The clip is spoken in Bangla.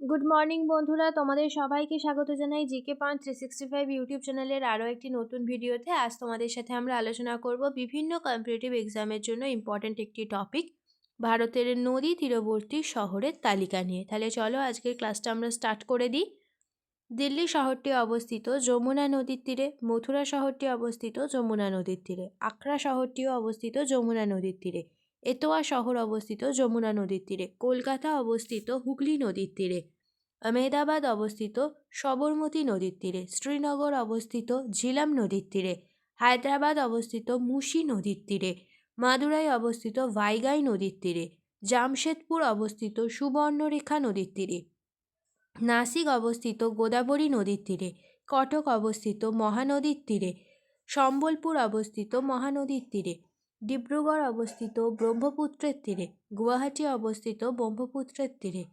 গুড মর্নিং বন্ধুরা, তোমাদের সবাইকে স্বাগত জানাই জিকে পয়েন্ট 365 ইউটিউব চ্যানেলের আরও একটি নতুন ভিডিওতে। আজ তোমাদের সাথে আমরা আলোচনা করব বিভিন্ন কম্পিটিটিভ এক্সামের জন্য ইম্পর্ট্যান্ট একটি টপিক, ভারতের নদী তীরবর্তী শহরের তালিকা নিয়ে। তাহলে চলো আজকের ক্লাসটা আমরা স্টার্ট করে দিই। দিল্লি শহরটি অবস্থিত যমুনা নদীর তীরে, মথুরা শহরটি অবস্থিত যমুনা নদীর তীরে, আগ্রা শহরটিও অবস্থিত যমুনা নদীর তীরে, এতোয়া শহর অবস্থিত যমুনা নদীর তীরে, কলকাতা অবস্থিত হুগলি নদীর তীরে, আহমেদাবাদ অবস্থিত সবরমতী নদীর তীরে, শ্রীনগর অবস্থিত ঝিলাম নদীর তীরে, হায়দ্রাবাদ অবস্থিত মুসি নদীর তীরে, মাদুরাই অবস্থিত ভাইগাই নদীর তীরে, জামশেদপুর অবস্থিত সুবর্ণরেখা নদীর তীরে, নাসিক অবস্থিত গোদাবরী নদীর তীরে, কটক অবস্থিত মহানদীর তীরে, সম্বলপুর অবস্থিত মহানদীর তীরে, ডিব্রুগড় অবস্থিত ব্রহ্মপুত্রের তীরে, গুয়াহাটি অবস্থিত ব্রহ্মপুত্রের তীরে,